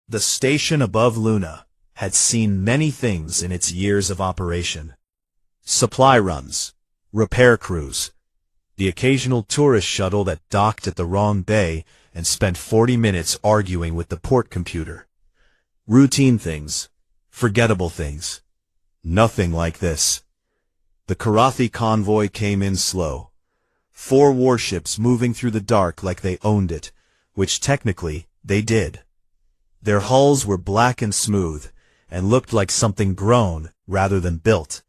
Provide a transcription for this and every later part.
The station above Luna had seen many things in its years of operation. Supply runs, repair crews, the occasional tourist shuttle that docked at the wrong bay and spent 40 minutes arguing with the port computer. Routine things, forgettable things. Nothing like this. The Karathi convoy came in slow. 4 warships moving through the dark like they owned it, which technically they did. Their hulls were black and smooth, and looked like something grown rather than built.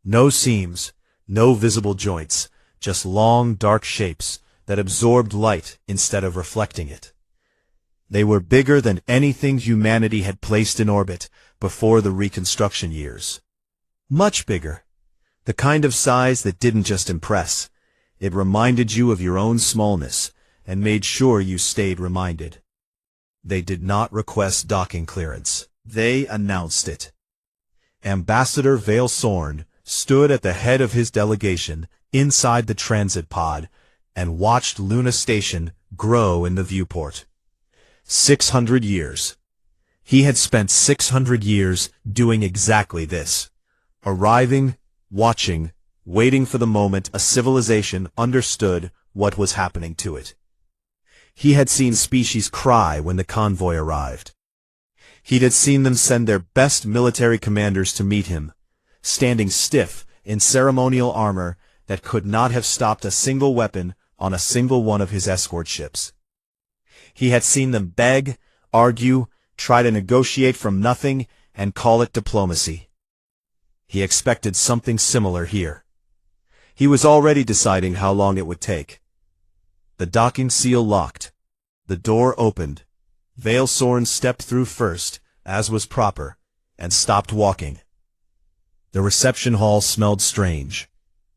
No seams, no visible joints, just long, dark shapes that absorbed light instead of reflecting it. They were bigger than anything humanity had placed in orbit before the reconstruction years. Much bigger. The kind of size that didn't just impress. It reminded you of your own smallness and made sure you stayed reminded. They did not request docking clearance. They announced it. Ambassador Vale Sorn stood at the head of his delegation inside the transit pod and watched Luna Station grow in the viewport. 600 years. He had spent 600 years doing exactly this. Arriving, watching, waiting for the moment a civilization understood what was happening to it. He had seen species cry when the convoy arrived. He had seen them send their best military commanders to meet him, standing stiff in ceremonial armor that could not have stopped a single weapon on a single one of his escort ships. He had seen them beg, argue, try to negotiate from nothing, and call it diplomacy. He expected something similar here. He was already deciding how long it would take. The docking seal locked. The door opened. Vale Sorn stepped through first, as was proper, and stopped walking. The reception hall smelled strange,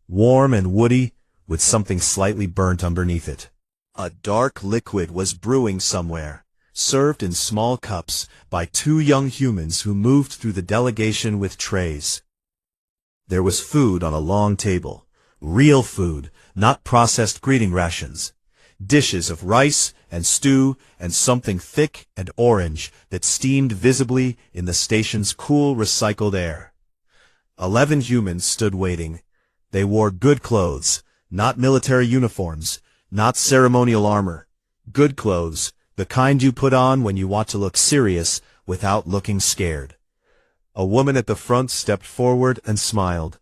warm and woody, with something slightly burnt underneath it. A dark liquid was brewing somewhere, served in small cups by 2 young humans who moved through the delegation with trays. There was food on a long table, real food, not processed greeting rations. Dishes of rice and stew and something thick and orange that steamed visibly in the station's cool recycled air. 11 humans stood waiting. They wore good clothes, not military uniforms, not ceremonial armor. Good clothes, the kind you put on when you want to look serious without looking scared. A woman at the front stepped forward and smiled.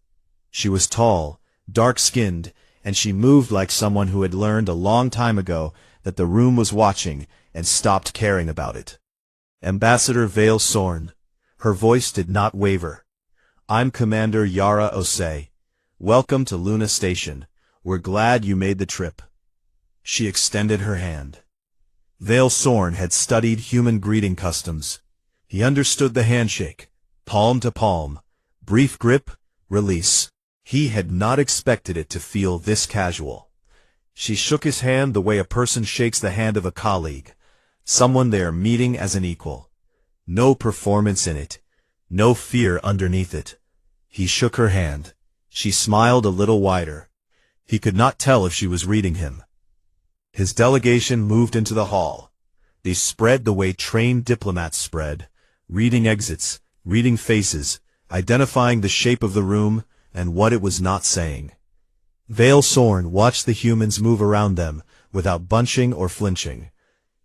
She was tall, dark-skinned, and she moved like someone who had learned a long time ago that the room was watching and stopped caring about it. Ambassador Vale Sorn. Her voice did not waver. I'm Commander Yara Osei. Welcome to Luna Station. We're glad you made the trip. She extended her hand. Vale Sorn had studied human greeting customs. He understood the handshake, palm to palm, brief grip, release. He had not expected it to feel this casual. She shook his hand the way a person shakes the hand of a colleague, someone they are meeting as an equal. No performance in it, no fear underneath it. He shook her hand. She smiled a little wider. He could not tell if she was reading him. His delegation moved into the hall. They spread the way trained diplomats spread, reading exits, reading faces, identifying the shape of the room and what it was not saying. Vale Sorn watched the humans move around them without bunching or flinching.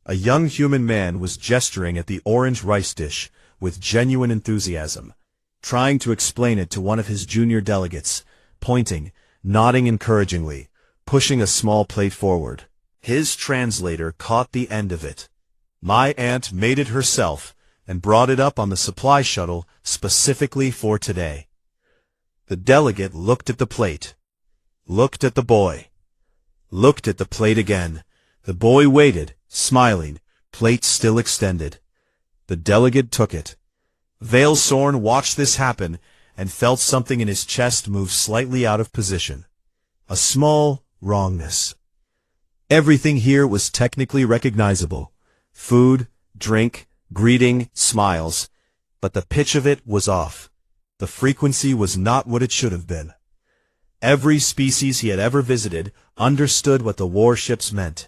A young human man was gesturing at the orange rice dish with genuine enthusiasm, trying to explain it to one of his junior delegates, pointing, nodding encouragingly, pushing a small plate forward. His translator caught the end of it. My aunt made it herself and brought it up on the supply shuttle specifically for today. The delegate looked at the plate, looked at the boy, looked at the plate again. The boy waited, smiling, plate still extended. The delegate took it. Vale Sorn watched this happen and felt something in his chest move slightly out of position. A small wrongness. Everything here was technically recognizable. Food, drink, greeting, smiles. But the pitch of it was off. The frequency was not what it should have been. Every species he had ever visited understood what the warships meant.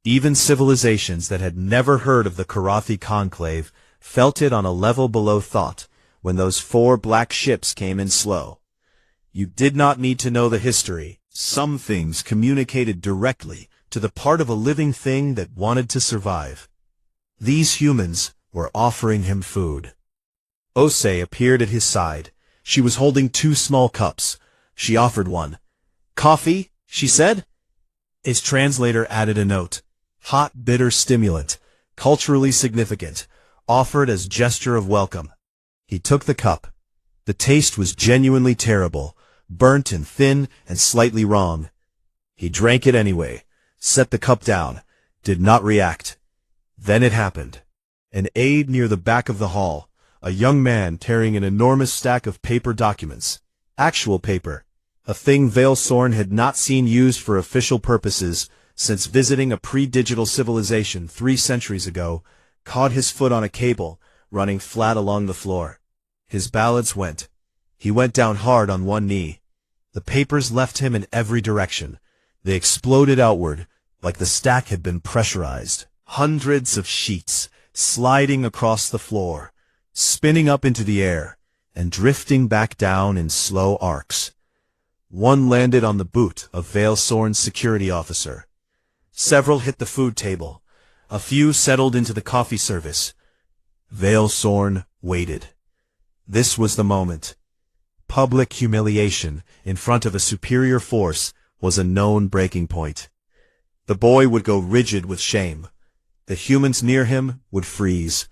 Even civilizations that had never heard of the Karathi conclave felt it on a level below thought when those 4 black ships came in slow. You did not need to know the history. Some things communicated directly to the part of a living thing that wanted to survive. These humans were offering him food. Ose appeared at his side. She was holding 2 small cups. She offered one. "Coffee?" she said. His translator added a note. "Hot, bitter stimulant, culturally significant, offered as gesture of welcome." He took the cup. The taste was genuinely terrible, burnt and thin and slightly wrong. He drank it anyway, set the cup down, did not react. Then it happened. An aide near the back of the hall, a young man carrying an enormous stack of paper documents. Actual paper. A thing Veilsorn had not seen used for official purposes since visiting a pre-digital civilization 3 centuries ago, caught his foot on a cable, running flat along the floor. His balance went. He went down hard on one knee. The papers left him in every direction. They exploded outward, like the stack had been pressurized. Hundreds of sheets, sliding across the floor, spinning up into the air, and drifting back down in slow arcs. One landed on the boot of Veilsorn's security officer. Several hit the food table. A few settled into the coffee service. Veilsorn waited. This was the moment. Public humiliation in front of a superior force was a known breaking point. The boy would go rigid with shame. The humans near him would freeze.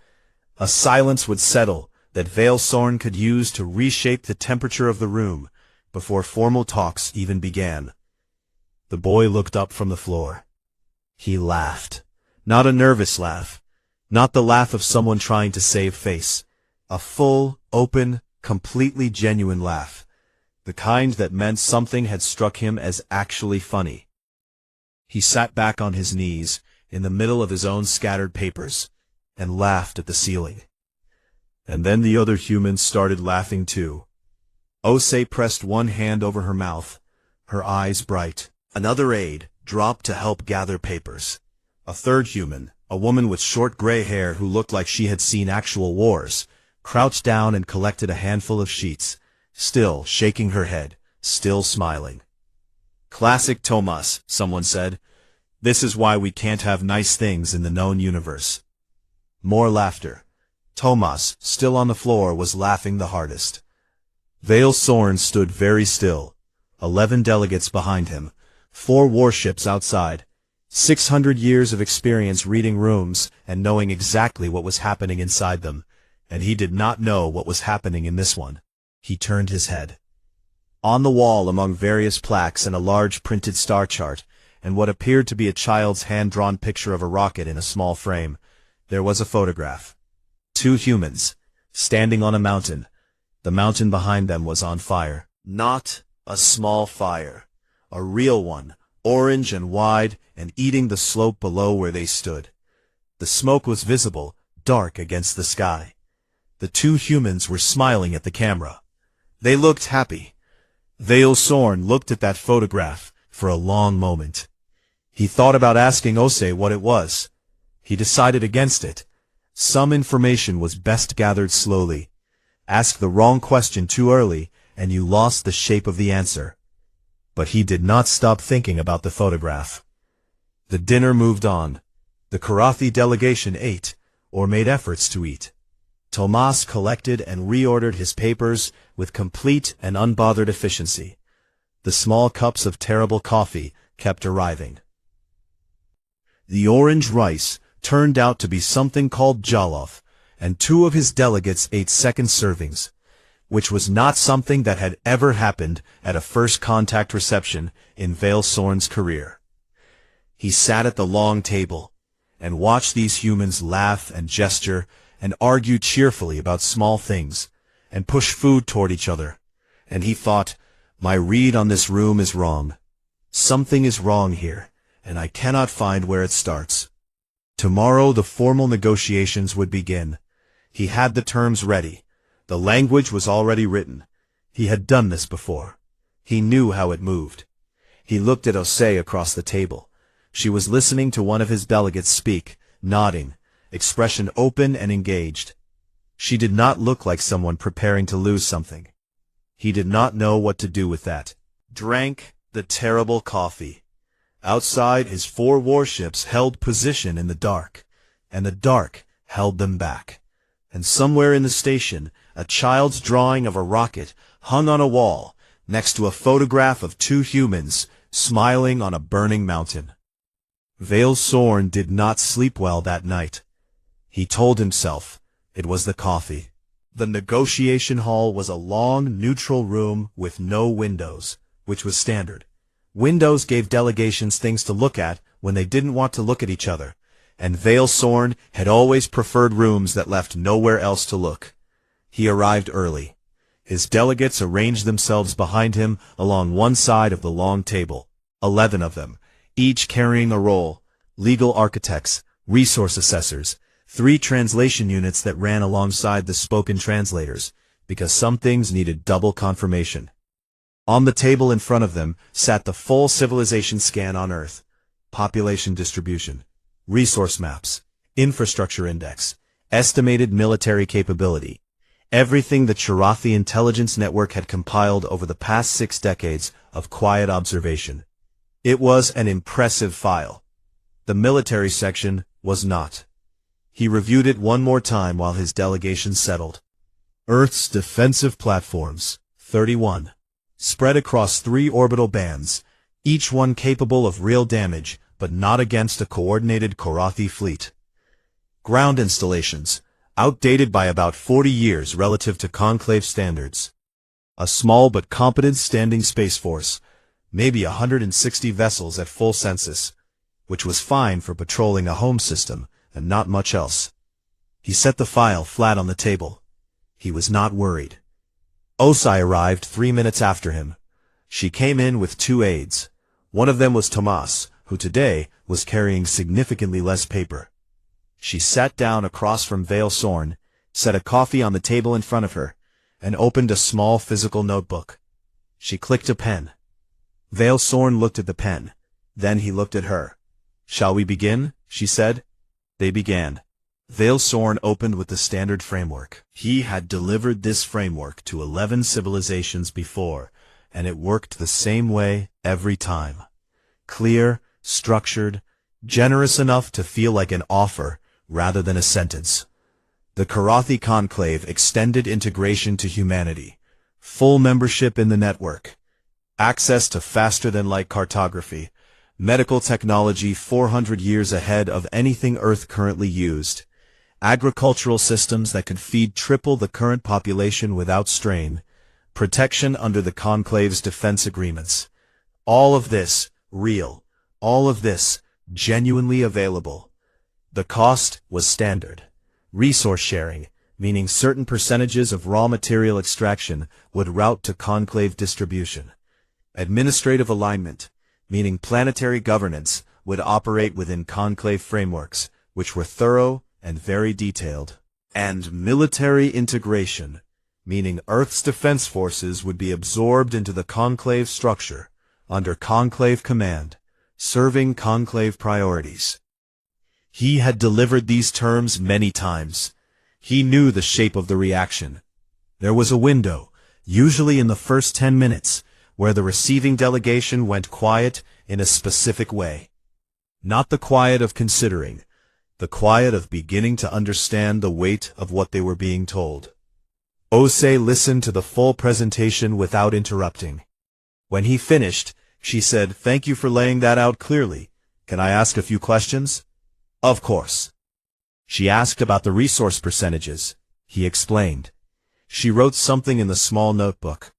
A silence would settle that Veilsorn could use to reshape the temperature of the room before formal talks even began. The boy looked up from the floor. He laughed. Not a nervous laugh. Not the laugh of someone trying to save face. A full, open, completely genuine laugh. The kind that meant something had struck him as actually funny. He sat back on his knees, in the middle of his own scattered papers, and laughed at the ceiling. And then the other humans started laughing too. Ose pressed one hand over her mouth, her eyes bright. Another aide dropped to help gather papers. A third human, a woman with short gray hair who looked like she had seen actual wars, crouched down and collected a handful of sheets, still shaking her head, still smiling. "Classic Tomas," someone said. "This is why we can't have nice things in the known universe." More laughter. Tomas, still on the floor, was laughing the hardest. Veilsorn stood very still. 11 delegates behind him, 4 warships outside, 600 years of experience reading rooms and knowing exactly what was happening inside them, and he did not know what was happening in this one. He turned his head. On the wall, among various plaques and a large printed star chart, and what appeared to be a child's hand-drawn picture of a rocket in a small frame, there was a photograph. 2 humans, standing on a mountain. The mountain behind them was on fire. Not a small fire. A real one, orange and wide, and eating the slope below where they stood. The smoke was visible, dark against the sky. The 2 humans were smiling at the camera. They looked happy. Veilsorn looked at that photograph for a long moment. He thought about asking Ose what it was. He decided against it. Some information was best gathered slowly. Ask the wrong question too early, and you lost the shape of the answer. But he did not stop thinking about the photograph. The dinner moved on. The Karathi delegation ate, or made efforts to eat. Tomas collected and reordered his papers with complete and unbothered efficiency. The small cups of terrible coffee kept arriving. The orange rice turned out to be something called jollof, and 2 of his delegates ate second servings, which was not something that had ever happened at a first contact reception in Veilsorn's career. He sat at the long table and watched these humans laugh and gesture and argue cheerfully about small things and push food toward each other. And he thought, my read on this room is wrong. Something is wrong here, and I cannot find where it starts. Tomorrow the formal negotiations would begin. He had the terms ready. The language was already written. He had done this before. He knew how it moved. He looked at Ose across the table. She was listening to one of his delegates speak, nodding, expression open and engaged. She did not look like someone preparing to lose something. He did not know what to do with that. Drank the terrible coffee. Outside, his 4 warships held position in the dark, and the dark held them back. And somewhere in the station, a child's drawing of a rocket hung on a wall, next to a photograph of 2 humans smiling on a burning mountain. Vale Sorn did not sleep well that night. He told himself it was the coffee. The negotiation hall was a long, neutral room with no windows, which was standard. Windows gave delegations things to look at when they didn't want to look at each other, and Vale Sorn had always preferred rooms that left nowhere else to look. He arrived early. His delegates arranged themselves behind him along one side of the long table, 11 of them, each carrying a role: legal architects, resource assessors, 3 translation units that ran alongside the spoken translators, because some things needed double confirmation. On the table in front of them sat the full civilization scan on Earth: population distribution, resource maps, infrastructure index, estimated military capability, everything the Chirathi intelligence network had compiled over the past 6 decades of quiet observation. It was an impressive file. The military section was not. He reviewed it one more time while his delegation settled. Earth's defensive platforms, 31. Spread across 3 orbital bands, each one capable of real damage, but not against a coordinated Korathi fleet. Ground installations, outdated by about 40 years relative to Conclave standards. A small but competent standing space force, maybe 160 vessels at full census, which was fine for patrolling a home system and not much else. He set the file flat on the table. He was not worried. Osai arrived 3 minutes after him. She came in with 2 aides. One of them was Tomas, who today was carrying significantly less paper. She sat down across from Vale Sorn, set a coffee on the table in front of her, and opened a small physical notebook. She clicked a pen. Vale Sorn looked at the pen. Then he looked at her. "Shall we begin?" she said. They began. Vale Sorn opened with the standard framework. He had delivered this framework to 11 civilizations before, and it worked the same way every time. Clear, structured, generous enough to feel like an offer rather than a sentence. The Korathi Conclave extended integration to humanity, full membership in the network, access to faster-than-light cartography, medical technology 400 years ahead of anything Earth currently used, agricultural systems that could feed triple the current population without strain, protection under the Conclave's defense agreements. All of this real, all of this genuinely available. The cost was standard. Resource sharing, meaning certain percentages of raw material extraction would route to Conclave distribution. Administrative alignment, meaning planetary governance would operate within Conclave frameworks, which were thorough and very detailed. And military integration, meaning Earth's defense forces would be absorbed into the Conclave structure, under Conclave command, serving Conclave priorities. He had delivered these terms many times. He knew the shape of the reaction. There was a window, usually in the first 10 minutes, where the receiving delegation went quiet in a specific way. Not the quiet of considering, the quiet of beginning to understand the weight of what they were being told. Osei listened to the full presentation without interrupting. When he finished, she said, "Thank you for laying that out clearly. Can I ask a few questions?" "Of course." She asked about the resource percentages. He explained. She wrote something in the small notebook.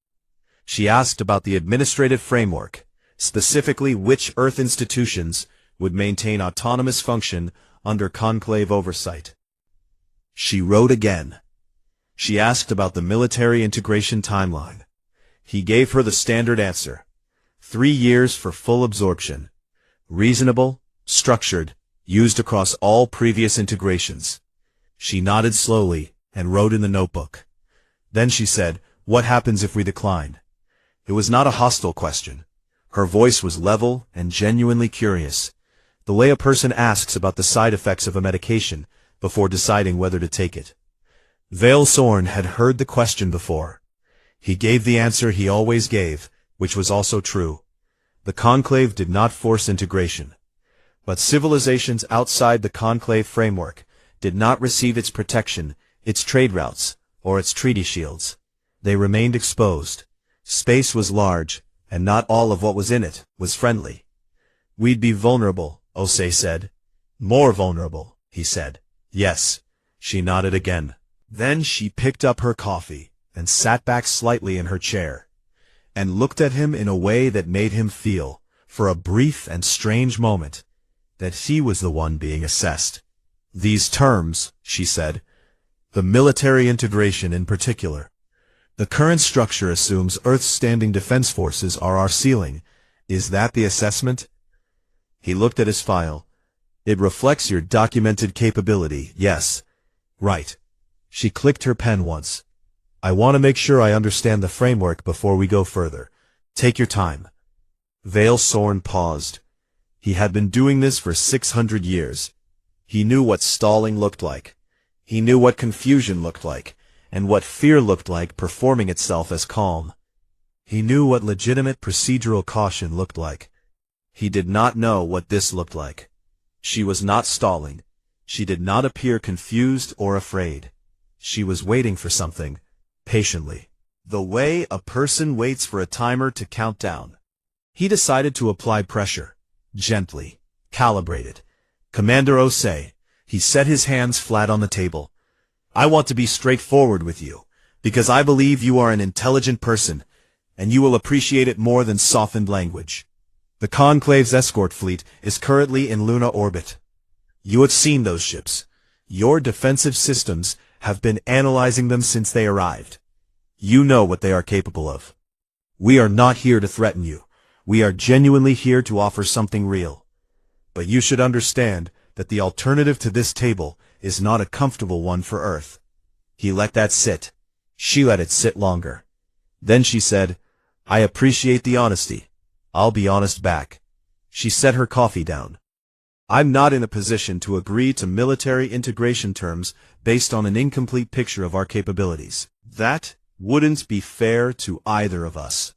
She asked about the administrative framework, specifically which Earth institutions would maintain autonomous function under Conclave oversight. She wrote again. She asked about the military integration timeline. He gave her the standard answer. 3 years for full absorption. Reasonable, structured, used across all previous integrations. She nodded slowly and wrote in the notebook. Then she said, "What happens if we decline?" It was not a hostile question. Her voice was level and genuinely curious, the way a person asks about the side effects of a medication before deciding whether to take it. Vale Sorn had heard the question before. He gave the answer he always gave, which was also true. The Conclave did not force integration. But civilizations outside the Conclave framework did not receive its protection, its trade routes, or its treaty shields. They remained exposed. Space was large, and not all of what was in it was friendly. We'd be vulnerable, Osei said. More vulnerable, he said. Yes. She nodded again. Then she picked up her coffee and sat back slightly in her chair, and looked at him in a way that made him feel, for a brief and strange moment, that he was the one being assessed. These terms, she said, the military integration in particular. The current structure assumes Earth's standing defense forces are our ceiling. Is that the assessment? He looked at his file. It reflects your documented capability, yes. Right. She clicked her pen once. I want to make sure I understand the framework before we go further. Take your time. Vale Sorn paused. He had been doing this for 600 years. He knew what stalling looked like. He knew what confusion looked like, and what fear looked like performing itself as calm. He knew what legitimate procedural caution looked like. He did not know what this looked like. She was not stalling. She did not appear confused or afraid. She was waiting for something, patiently. The way a person waits for a timer to count down. He decided to apply pressure. Gently. Calibrated. Commander Osei. He set his hands flat on the table. I want to be straightforward with you, because I believe you are an intelligent person, and you will appreciate it more than softened language. The Conclave's escort fleet is currently in Luna orbit. You have seen those ships. Your defensive systems have been analyzing them since they arrived. You know what they are capable of. We are not here to threaten you. We are genuinely here to offer something real. But you should understand that the alternative to this table is not a comfortable one for Earth. He let that sit. She let it sit longer. Then she said, I appreciate the honesty. I'll be honest back. She set her coffee down. I'm not in a position to agree to military integration terms based on an incomplete picture of our capabilities. That wouldn't be fair to either of us.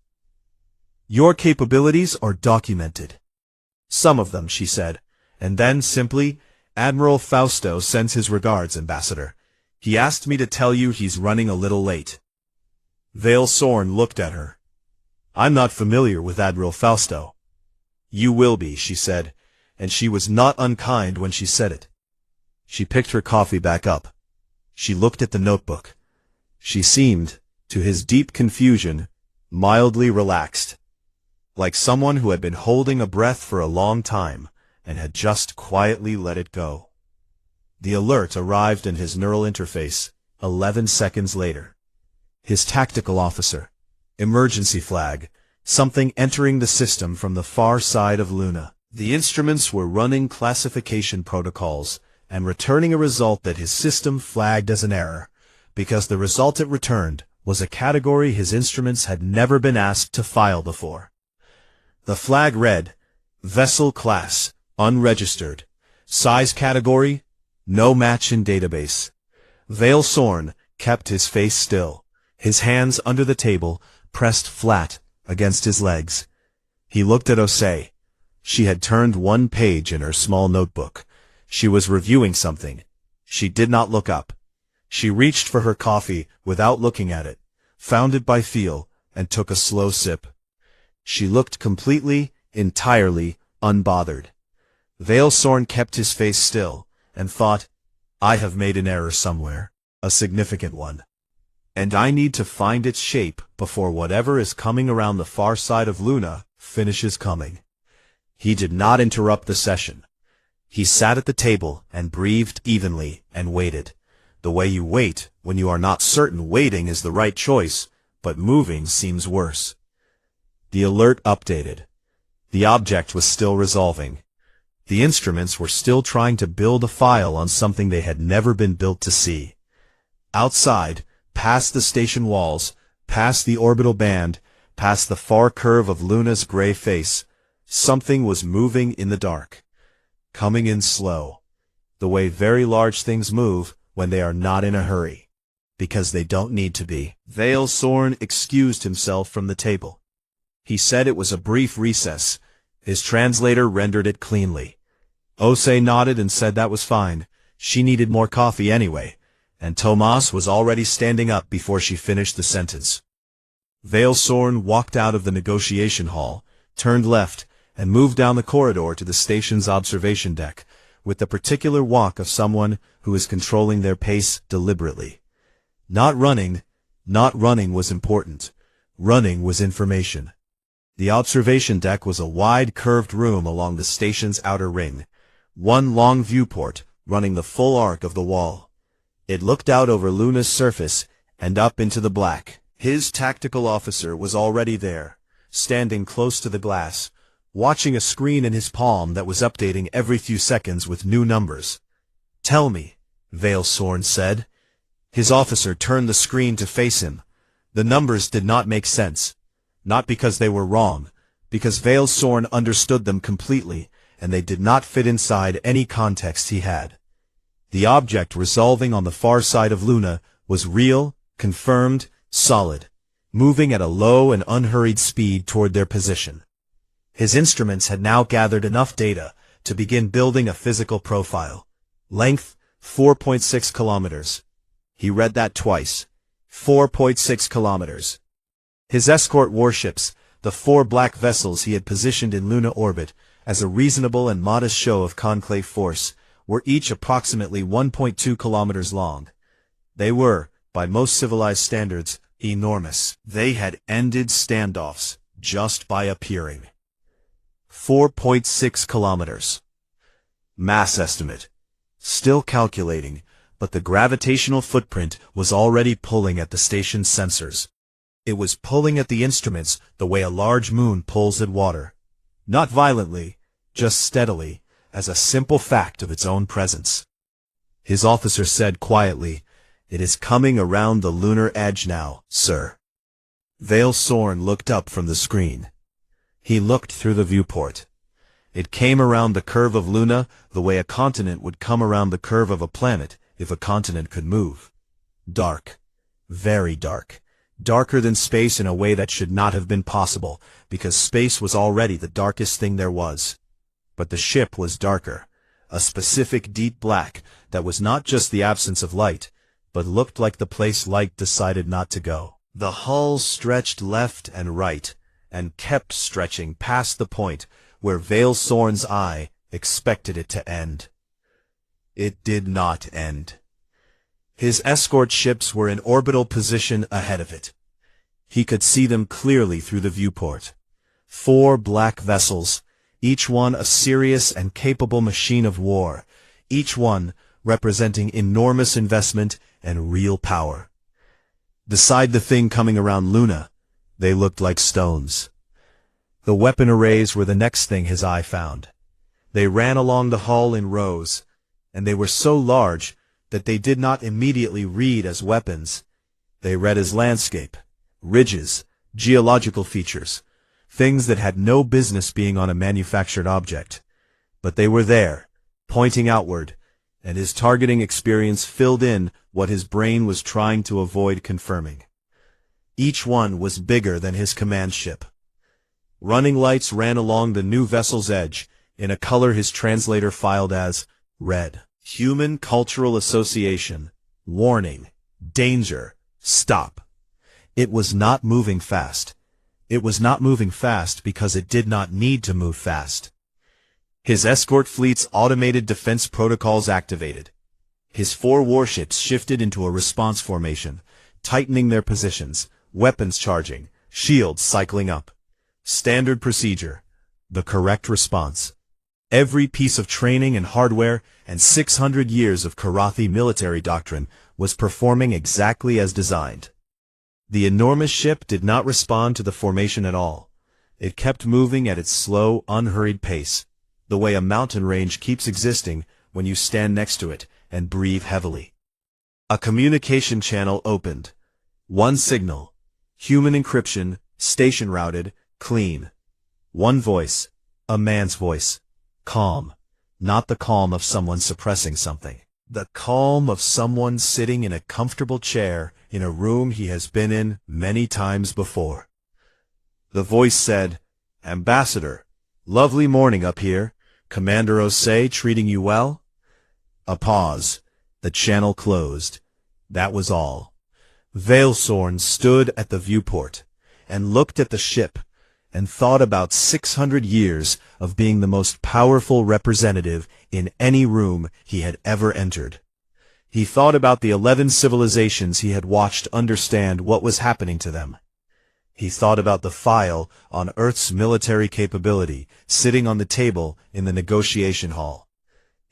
Your capabilities are documented. Some of them, she said, and then simply, Admiral Fausto sends his regards, Ambassador. He asked me to tell you he's running a little late. Vale Sorn looked at her. I'm not familiar with Admiral Fausto. You will be, she said, and she was not unkind when she said it. She picked her coffee back up. She looked at the notebook. She seemed, to his deep confusion, mildly relaxed, like someone who had been holding a breath for a long time and had just quietly let it go. The alert arrived in his neural interface 11 seconds later. His tactical officer. Emergency flag. Something entering the system from the far side of Luna. The instruments were running classification protocols and returning a result that his system flagged as an error, because the result it returned was a category his instruments had never been asked to file before. The flag read, Vessel Class, Unregistered. Size Category, No Match in Database. Vale Sorn kept his face still, his hands under the table, pressed flat against his legs. He looked at Osei. She had turned one page in her small notebook. She was reviewing something. She did not look up. She reached for her coffee without looking at it, found it by feel, and took a slow sip. She looked completely, entirely, unbothered. Vale Sorn kept his face still, and thought, I have made an error somewhere, a significant one. And I need to find its shape before whatever is coming around the far side of Luna finishes coming. He did not interrupt the session. He sat at the table and breathed evenly and waited. The way you wait when you are not certain waiting is the right choice, but moving seems worse. The alert updated. The object was still resolving. The instruments were still trying to build a file on something they had never been built to see. Outside, past the station walls, past the orbital band, past the far curve of Luna's gray face, something was moving in the dark. Coming in slow. The way very large things move when they are not in a hurry. because they don't need to be. Vale Sorn excused himself from the table. He said it was a brief recess. His translator rendered it cleanly. Ose nodded and said that was fine. She needed more coffee anyway, and Tomas was already standing up before she finished the sentence. Vale Sorn walked out of the negotiation hall, turned left, and moved down the corridor to the station's observation deck, with the particular walk of someone who is controlling their pace deliberately. Not running was important. Running was information. The observation deck was a wide curved room along the station's outer ring, one long viewport running the full arc of the wall. It looked out over Luna's surface and up into the black. His tactical officer was already there, standing close to the glass, watching a screen in his palm that was updating every few seconds with new numbers. "Tell me," Vale Sorn said. His officer turned the screen to face him. The numbers did not make sense. Not because they were wrong, because Vale Sorn understood them completely, and they did not fit inside any context he had. The object resolving on the far side of Luna was real, confirmed, solid, moving at a low and unhurried speed toward their position. His instruments had now gathered enough data to begin building a physical profile. Length, 4.6 kilometers. He read that twice. 4.6 kilometers. His escort warships, the 4 black vessels he had positioned in Luna orbit as a reasonable and modest show of conclave force, were each approximately 1.2 kilometers long. They were, by most civilized standards, enormous. They had ended standoffs just by appearing. 4.6 kilometers. Mass estimate. Still calculating, but the gravitational footprint was already pulling at the station's sensors. It was pulling at the instruments the way a large moon pulls at water. Not violently, just steadily, as a simple fact of its own presence. His officer said quietly, "It is coming around the lunar edge now, sir." Vale Sorn looked up from the screen. He looked through the viewport. It came around the curve of Luna the way a continent would come around the curve of a planet if a continent could move. Dark. Very dark. Darker than space in a way that should not have been possible, because space was already the darkest thing there was. But the ship was darker, a specific deep black that was not just the absence of light, but looked like the place light decided not to go. The hull stretched left and right, and kept stretching past the point where Vale Sorn's eye expected it to end. It did not end. His escort ships were in orbital position ahead of it. He could see them clearly through the viewport. 4 black vessels, each one a serious and capable machine of war, each one representing enormous investment and real power. Beside the thing coming around Luna, they looked like stones. The weapon arrays were the next thing his eye found. They ran along the hull in rows, and they were so large that they did not immediately read as weapons. They read as landscape, ridges, geological features, things that had no business being on a manufactured object. But they were there, pointing outward, and his targeting experience filled in what his brain was trying to avoid confirming. Each one was bigger than his command ship. Running lights ran along the new vessel's edge, in a color his translator filed as red. Human Cultural Association. Warning. Danger. Stop. It was not moving fast. It was not moving fast because it did not need to move fast. His escort fleet's automated defense protocols activated. His 4 warships shifted into a response formation, tightening their positions, weapons charging, shields cycling up. Standard procedure. The correct response. Every piece of training and hardware and 600 years of Karathi military doctrine was performing exactly as designed. The enormous ship did not respond to the formation at all. It kept moving at its slow, unhurried pace, the way a mountain range keeps existing when you stand next to it and breathe heavily. A communication channel opened. One signal. Human encryption, station routed, clean. One voice. A man's voice. Calm. Not the calm of someone suppressing something. The calm of someone sitting in a comfortable chair in a room he has been in many times before. The voice said, "Ambassador, lovely morning up here. Commander Osei treating you well?" A pause. The channel closed. That was all. Veilsorn stood at the viewport and looked at the ship and thought about 600 years of being the most powerful representative in any room he had ever entered. He thought about the 11 civilizations he had watched understand what was happening to them. He thought about the file on Earth's military capability sitting on the table in the negotiation hall,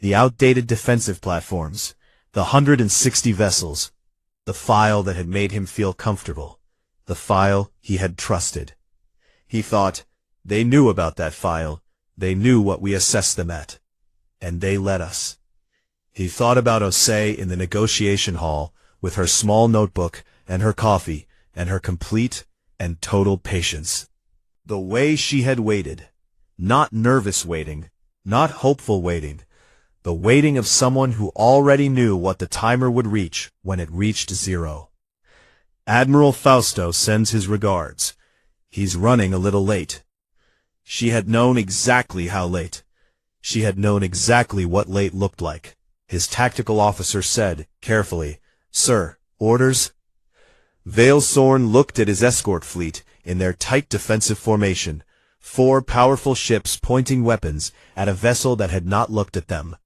the outdated defensive platforms, the 160 vessels, the file that had made him feel comfortable, the file he had trusted. He thought, they knew about that file, they knew what we assessed them at, and they let us. He thought about Osei in the negotiation hall with her small notebook and her coffee and her complete and total patience. The way she had waited, not nervous waiting, not hopeful waiting, the waiting of someone who already knew what the timer would reach when it reached 0. Admiral Fausto sends his regards. He's running a little late. She had known exactly how late. She had known exactly what late looked like. His tactical officer said, carefully, "Sir, orders?" Veilsorn looked at his escort fleet in their tight defensive formation, 4 powerful ships pointing weapons at a vessel that had not looked at them.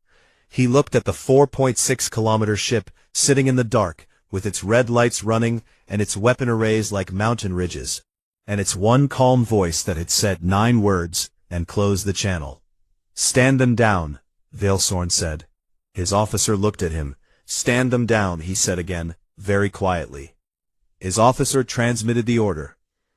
He looked at the 4.6-kilometer ship sitting in the dark, with its red lights running and its weapon arrays like mountain ridges, and its one calm voice that had said 9 words and closed the channel. "Stand them down," Veilsorn said. His officer looked at him. "Stand them down," he said again, very quietly. His officer transmitted the order.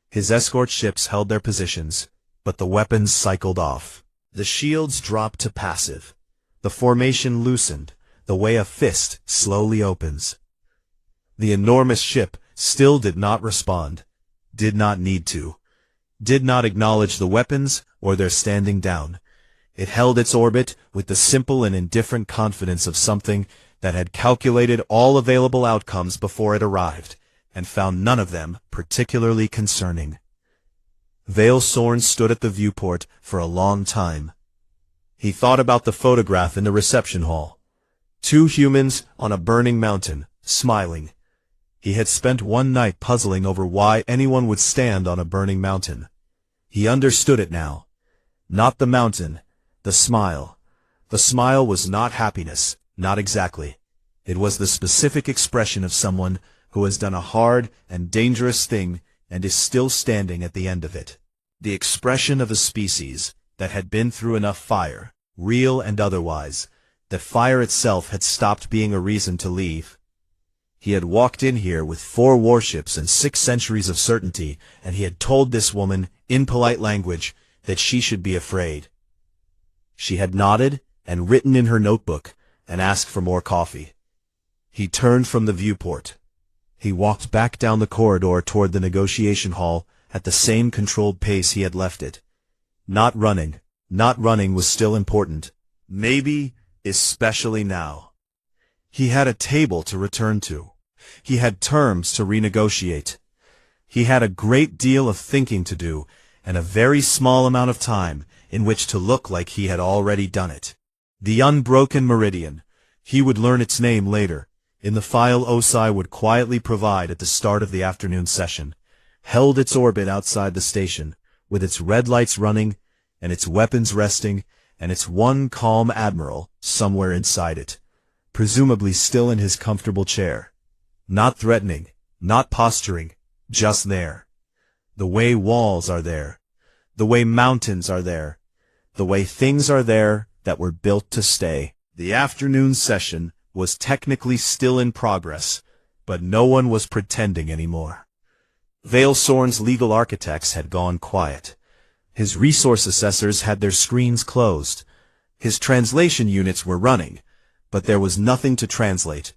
His escort ships held their positions, but the weapons cycled off. The shields dropped to passive. The formation loosened, the way a fist slowly opens. The enormous ship still did not respond, did not need to, did not acknowledge the weapons or their standing down. It held its orbit with the simple and indifferent confidence of something that had calculated all available outcomes before it arrived, and found none of them particularly concerning. Veilsorn stood at the viewport for a long time. He thought about the photograph in the reception hall. 2 humans on a burning mountain, smiling. He had spent one night puzzling over why anyone would stand on a burning mountain. He understood it now. Not the mountain, the smile. The smile was not happiness, not exactly. It was the specific expression of someone who has done a hard and dangerous thing and is still standing at the end of it. The expression of a species that had been through enough fire, real and otherwise, that fire itself had stopped being a reason to leave. He had walked in here with 4 warships and 6 centuries of certainty, and he had told this woman, in polite language, that she should be afraid. She had nodded and written in her notebook and asked for more coffee. He turned from the viewport. He walked back down the corridor toward the negotiation hall at the same controlled pace he had left it. Not running was still important. Maybe, especially now. He had a table to return to. He had terms to renegotiate. He had a great deal of thinking to do, and a very small amount of time in which to look like he had already done it. The Unbroken Meridian. He would learn its name later, in the file Osei would quietly provide at the start of the afternoon session, held its orbit outside the station, with its red lights running, and its weapons resting, and its one calm admiral somewhere inside it, presumably still in his comfortable chair. Not threatening, not posturing, just there. The way walls are there. The way mountains are there. The way things are there that were built to stay. The afternoon session was technically still in progress, but no one was pretending anymore. Veilsorn's legal architects had gone quiet. His resource assessors had their screens closed. His translation units were running, but there was nothing to translate,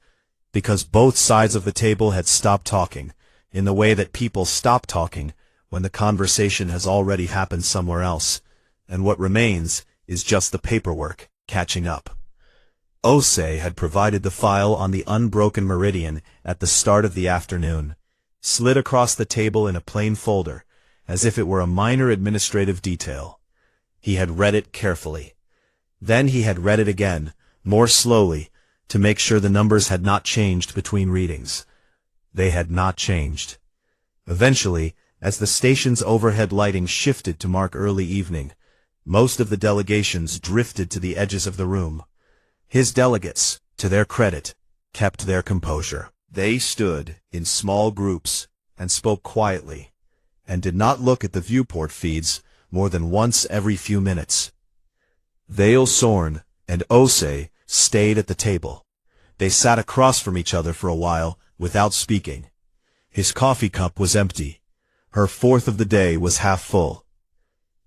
because both sides of the table had stopped talking, in the way that people stop talking when the conversation has already happened somewhere else, and what remains is just the paperwork catching up. Osei had provided the file on the unbroken meridian at the start of the afternoon, slid across the table in a plain folder, as if it were a minor administrative detail. He had read it carefully. Then he had read it again, more slowly, to make sure the numbers had not changed between readings. They had not changed. Eventually, as the station's overhead lighting shifted to mark early evening, most of the delegations drifted to the edges of the room. His delegates, to their credit, kept their composure. They stood in small groups and spoke quietly, and did not look at the viewport feeds more than once every few minutes. Vale Sorn and Osei stayed at the table. They sat across from each other for a while without speaking. His coffee cup was empty. Her fourth of the day was half full.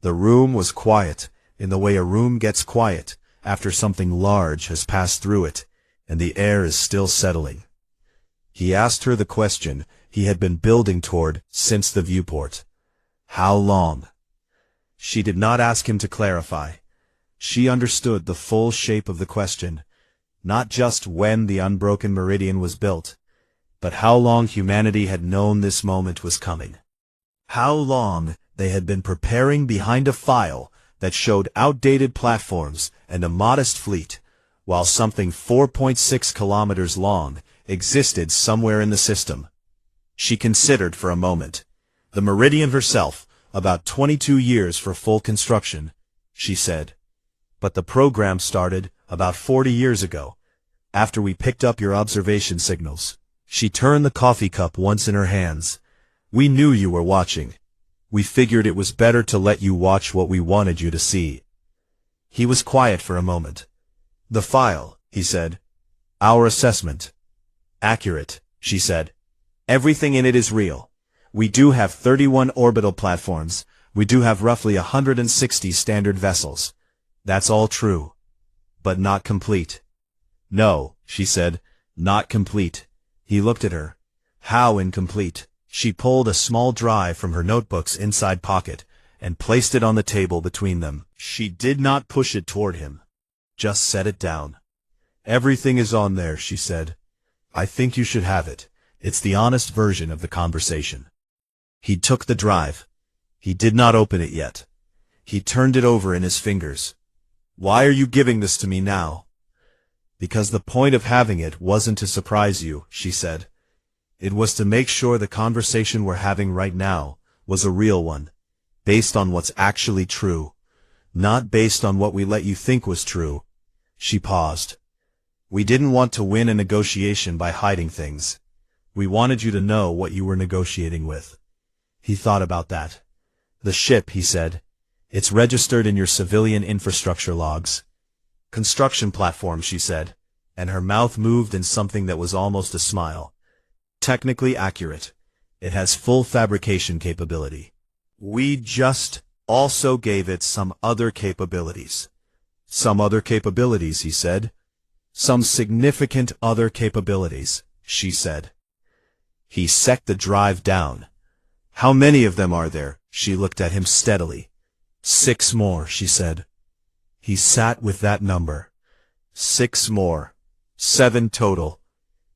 The room was quiet in the way a room gets quiet after something large has passed through it, and the air is still settling. He asked her the question he had been building toward since the viewport. How long? She did not ask him to clarify. She understood the full shape of the question, not just when the unbroken meridian was built, but how long humanity had known this moment was coming. How long they had been preparing behind a file that showed outdated platforms and a modest fleet, while something 4.6 kilometers long existed somewhere in the system. She considered for a moment. The meridian herself, about 22 years for full construction, she said. But the program started about 40 years ago, after we picked up your observation signals. She turned the coffee cup once in her hands. We knew you were watching. We figured it was better to let you watch what we wanted you to see. He was quiet for a moment. The file, he said. Our assessment. Accurate, she said. Everything in it is real. We do have 31 orbital platforms. We do have roughly 160 standard vessels. That's all true. But not complete. No, she said, not complete. He looked at her. How incomplete? She pulled a small drive from her notebook's inside pocket and placed it on the table between them. She did not push it toward him. Just set it down. Everything is on there, she said. I think you should have it. It's the honest version of the conversation. He took the drive. He did not open it yet. He turned it over in his fingers. Why are you giving this to me now? Because the point of having it wasn't to surprise you, she said. It was to make sure the conversation we're having right now was a real one, based on what's actually true, not based on what we let you think was true. She paused. We didn't want to win a negotiation by hiding things. We wanted you to know what you were negotiating with. He thought about that. The ship, he said. It's registered in your civilian infrastructure logs. Construction platform, she said, and her mouth moved in something that was almost a smile. Technically accurate. It has full fabrication capability. We just also gave it some other capabilities. Some other capabilities, he said. Some significant other capabilities, she said. He set the drive down. How many of them are there? She looked at him steadily. 6 more, she said. He sat with that number. 6 more. 7 total.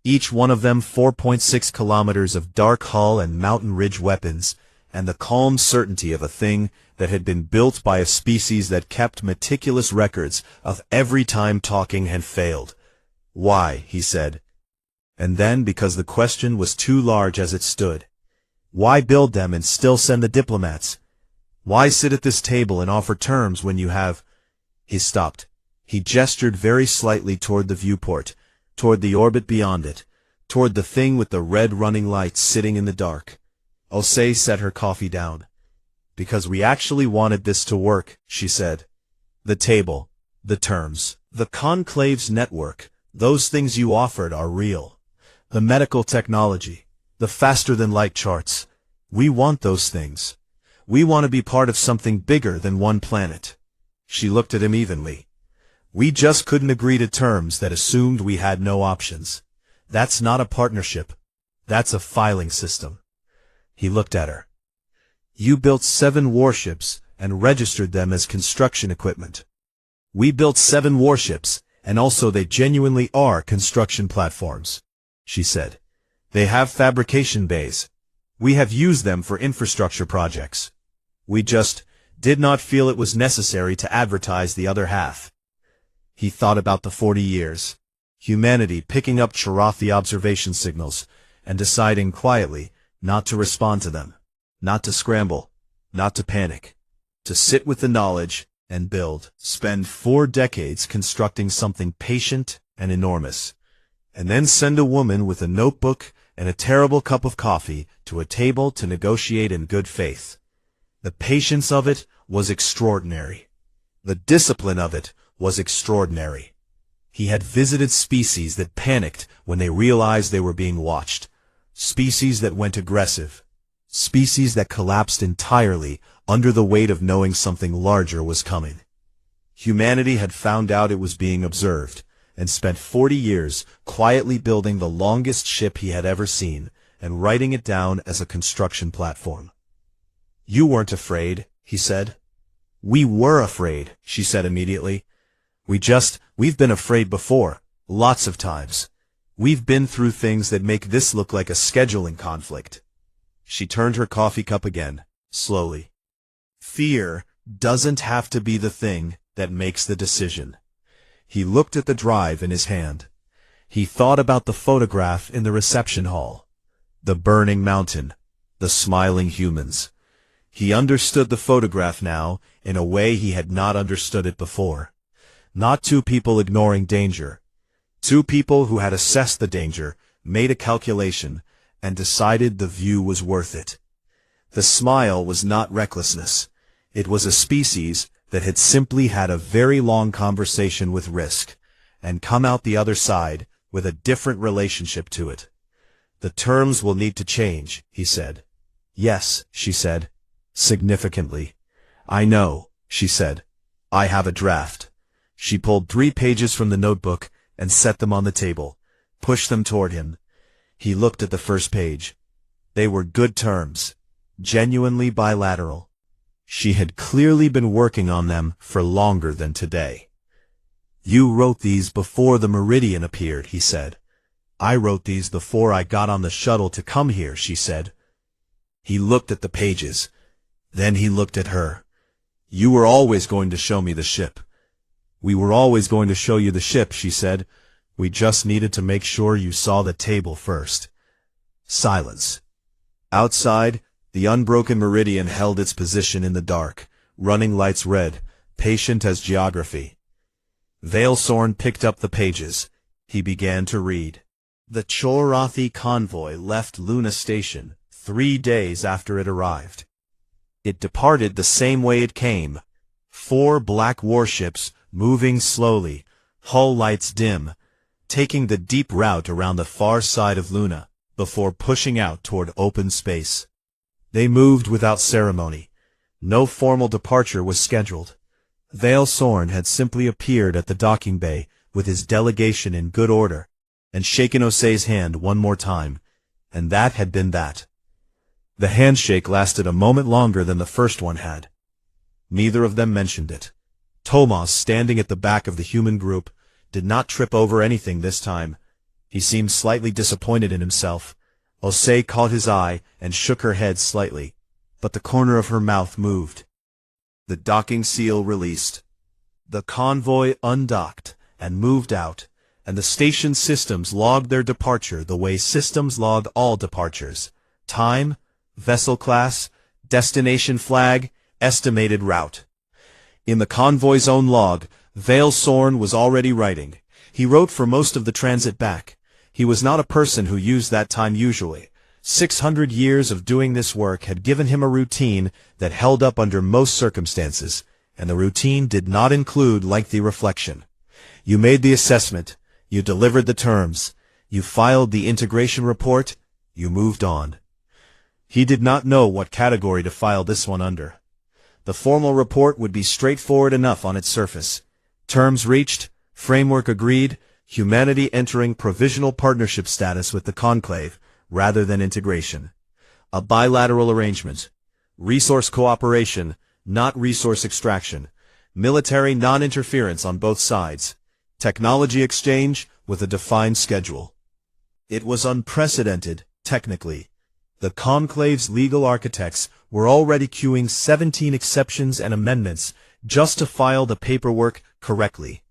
Each one of them 4.6 kilometers of dark hull and mountain ridge weapons, and the calm certainty of a thing that had been built by a species that kept meticulous records of every time talking had failed. Why, he said. And then, because the question was too large as it stood. Why build them and still send the diplomats? Why sit at this table and offer terms when you have... He stopped. He gestured very slightly toward the viewport, toward the orbit beyond it, toward the thing with the red running lights sitting in the dark. Osei set her coffee down. Because we actually wanted this to work, she said. The table, the terms, the conclave's network, those things you offered are real. The medical technology, the faster-than-light charts. We want those things. We want to be part of something bigger than one planet. She looked at him evenly. We just couldn't agree to terms that assumed we had no options. That's not a partnership. That's a filing system. He looked at her. You built 7 warships and registered them as construction equipment. We built 7 warships And also they genuinely are construction platforms, she said. They have fabrication bays. We have used them for infrastructure projects. We just did not feel it was necessary to advertise the other half. He thought about the 40 years. Humanity picking up Charathi observation signals and deciding quietly not to respond to them, not to scramble, not to panic, to sit with the knowledge and build, spend 4 decades constructing something patient and enormous, and then send a woman with a notebook and a terrible cup of coffee to a table to negotiate in good faith. The patience of it was extraordinary. The discipline of it was extraordinary. He had visited species that panicked when they realized they were being watched, species that went aggressive, species that collapsed entirely under the weight of knowing something larger was coming. Humanity had found out it was being observed, and spent 40 years quietly building the longest ship he had ever seen, and writing it down as a construction platform. You weren't afraid, he said. We were afraid, she said immediately. We've been afraid before, lots of times. We've been through things that make this look like a scheduling conflict. She turned her coffee cup again, slowly. Fear doesn't have to be the thing that makes the decision. He looked at the drive in his hand. He thought about the photograph in the reception hall. The burning mountain, the smiling humans. He understood the photograph now in a way he had not understood it before. Not 2 people ignoring danger. 2 people who had assessed the danger, made a calculation, and decided the view was worth it. The smile was not recklessness. It was a species that had simply had a very long conversation with risk, and come out the other side with a different relationship to it. The terms will need to change, he said. Yes, she said, significantly. I know, she said. I have a draft. She pulled 3 pages from the notebook and set them on the table, pushed them toward him. He looked at the first page. They were good terms, genuinely bilateral. She had clearly been working on them for longer than today. You wrote these before the Meridian appeared, he said. I wrote these before I got on the shuttle to come here, she said. He looked at the pages. Then he looked at her. You were always going to show me the ship. We were always going to show you the ship, she said. We just needed to make sure you saw the table first. Silence. Outside, the unbroken Meridian held its position in the dark, running lights red, patient as geography. Veilsorn picked up the pages. He began to read. The Charathi convoy left Luna Station 3 days after it arrived. It departed the same way it came. 4 black warships, moving slowly, hull lights dim, taking the deep route around the far side of Luna, before pushing out toward open space. They moved without ceremony. No formal departure was scheduled. Veilsorn had simply appeared at the docking bay with his delegation in good order, and shaken Osei's hand one more time, and that had been that. The handshake lasted a moment longer than the first one had. Neither of them mentioned it. Tomas, standing at the back of the human group, did not trip over anything this time. He seemed slightly disappointed in himself. Osei caught his eye and shook her head slightly, but the corner of her mouth moved. The docking seal released. The convoy undocked and moved out, and the station systems logged their departure the way systems log all departures. Time, vessel class, destination flag, estimated route. In the convoy's own log, Veilsorn was already writing. He wrote for most of the transit back. He was not a person who used that time usually. 600 years of doing this work had given him a routine that held up under most circumstances, and the routine did not include lengthy reflection. You made the assessment, you delivered the terms, you filed the integration report, you moved on. He did not know what category to file this one under. The formal report would be straightforward enough on its surface. Terms reached, framework agreed, humanity entering provisional partnership status with the conclave, rather than integration. A bilateral arrangement. Resource cooperation, not resource extraction. Military non-interference on both sides. technology exchange with a defined schedule. It was unprecedented, technically. The conclave's legal architects were already queuing 17 exceptions and amendments just to file the paperwork correctly.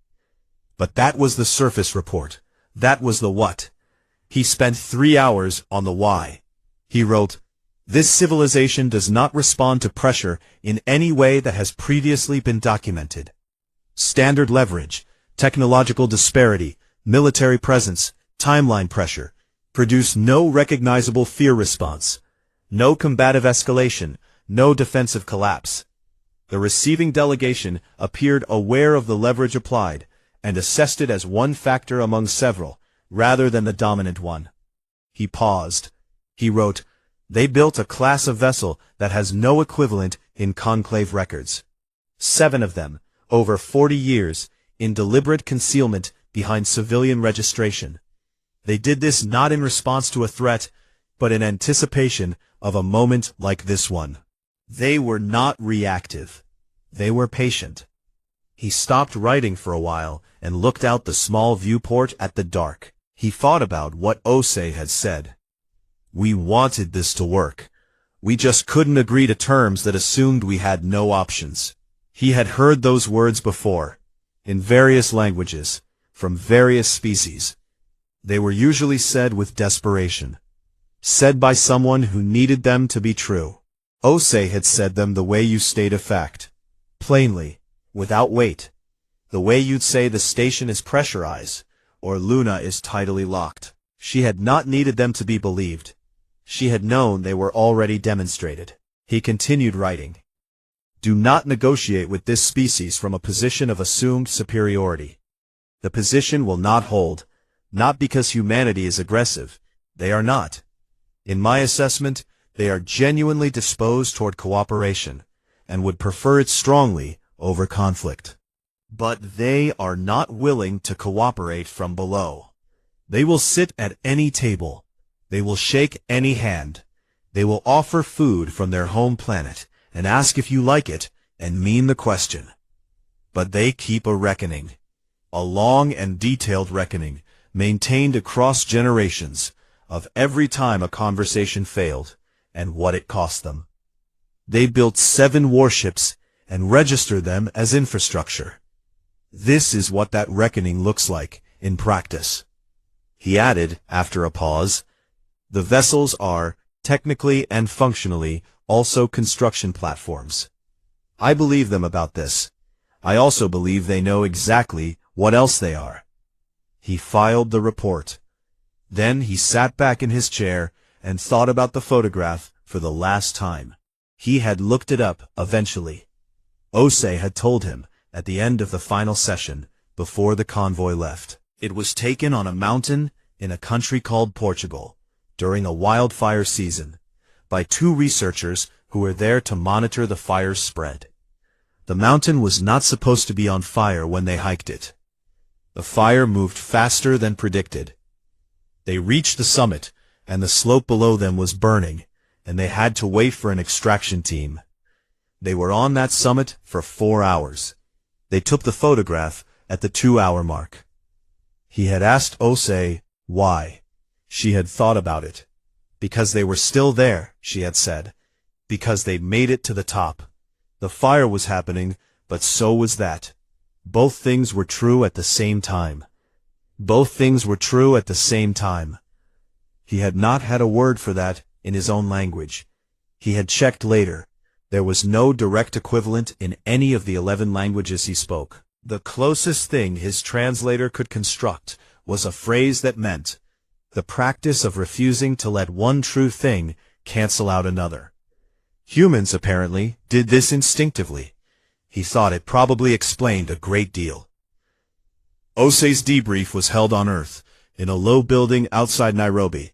But that was the surface report. That was the what. He spent 3 hours on the why. He wrote, "This civilization does not respond to pressure in any way that has previously been documented. Standard leverage, technological disparity, military presence, timeline pressure, produce no recognizable fear response, no combative escalation, no defensive collapse." The receiving delegation appeared aware of the leverage applied and assessed it as one factor among several, rather than the dominant one. He paused. He wrote, "They built a class of vessel that has no equivalent in conclave records. 7 of them, over 40 years, in deliberate concealment behind civilian registration. They did this not in response to a threat, but in anticipation of a moment like this one. They were not reactive. They were patient." He stopped writing for a while and looked out the small viewport at the dark. He thought about what Osei had said. "We wanted this to work. We just couldn't agree to terms that assumed we had no options." He had heard those words before, in various languages, from various species. They were usually said with desperation, said by someone who needed them to be true. Osei had said them the way you state a fact, plainly, without weight, the way you'd say the station is pressurized, or Luna is tidally locked. She had not needed them to be believed. She had known they were already demonstrated. He continued writing. "Do not negotiate with this species from a position of assumed superiority. The position will not hold, not because humanity is aggressive. They are not. In my assessment, they are genuinely disposed toward cooperation, and would prefer it strongly over conflict. But they are not willing to cooperate from below. They will sit at any table. They will shake any hand. They will offer food from their home planet, and ask if you like it, and mean the question. But they keep a reckoning, a long and detailed reckoning, maintained across generations, of every time a conversation failed, and what it cost them. They built 7 warships, and registered them as infrastructure. This is what that reckoning looks like, in practice." He added, after a pause, "The vessels are, technically and functionally, also construction platforms. I believe them about this. I also believe they know exactly what else they are." He filed the report. Then he sat back in his chair and thought about the photograph for the last time. He had looked it up eventually. Osei had told him at the end of the final session, before the convoy left. It was taken on a mountain in a country called Portugal, during a wildfire season, by 2 researchers who were there to monitor the fire's spread. The mountain was not supposed to be on fire when they hiked it. The fire moved faster than predicted. They reached the summit, and the slope below them was burning, and they had to wait for an extraction team. They were on that summit for 4 hours. They took the photograph at the 2-hour mark. He had asked Osei why. She had thought about it. Because they were still there, she had said. Because they'd made it to the top. The fire was happening, but so was that. Both things were true at the same time. Both things were true at the same time. He had not had a word for that in his own language. He had checked later. There was no direct equivalent in any of the 11 languages he spoke. The closest thing his translator could construct was a phrase that meant, the practice of refusing to let one true thing cancel out another. Humans, apparently, did this instinctively. He thought it probably explained a great deal. Osei's debrief was held on Earth, in a low building outside Nairobi,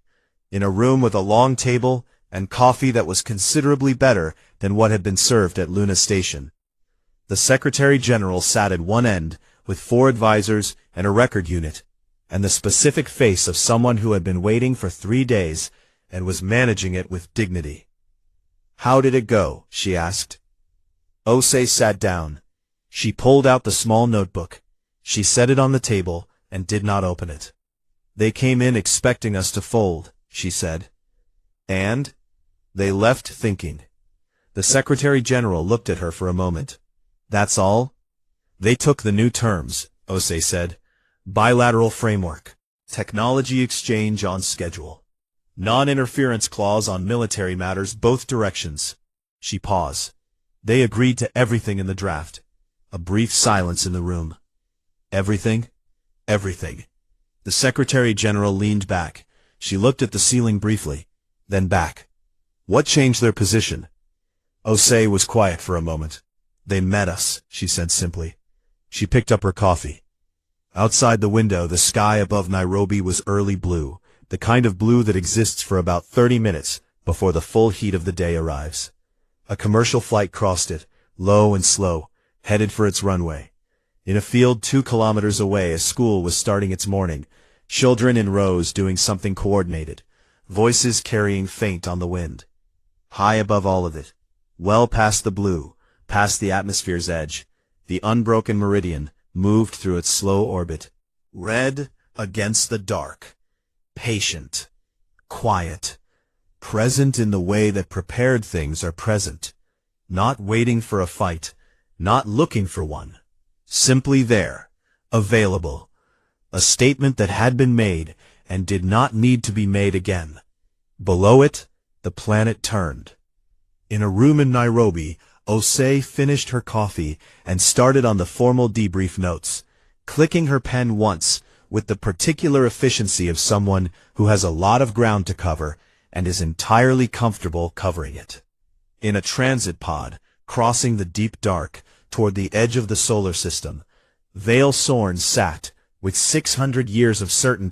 in a room with a long table and coffee that was considerably better than what had been served at Luna Station. The Secretary-General sat at one end, with 4 advisors and a record unit, and the specific face of someone who had been waiting for 3 days and was managing it with dignity. "How did it go?" she asked. Osei sat down. She pulled out the small notebook. She set it on the table and did not open it. They came in expecting us to fold, she said. And? They left thinking. The Secretary General looked at her for a moment. That's all? They took the new terms, Osei said. Bilateral framework. Technology exchange on schedule. Non-interference clause on military matters both directions. She paused. They agreed to everything in the draft. A brief silence in the room. Everything? Everything. The Secretary General leaned back. She looked at the ceiling briefly, then back. What changed their position? Osei was quiet for a moment. They met us, she said simply. She picked up her coffee. Outside the window, the sky above Nairobi was early blue, the kind of blue that exists for about 30 minutes before the full heat of the day arrives. A commercial flight crossed it, low and slow, headed for its runway. In a field 2 kilometers away, a school was starting its morning, children in rows doing something coordinated, voices carrying faint on the wind. High above all of it, well past the blue, past the atmosphere's edge, the unbroken meridian moved through its slow orbit, red against the dark, patient, quiet, present in the way that prepared things are present, not waiting for a fight, not looking for one, simply there, available, a statement that had been made and did not need to be made again. Below it, the planet turned. In a room in Nairobi, Osei finished her coffee and started on the formal debrief notes, clicking her pen once with the particular efficiency of someone who has a lot of ground to cover and is entirely comfortable covering it. In a transit pod, crossing the deep dark toward the edge of the solar system, Vale Sorn sat with 600 years of certainty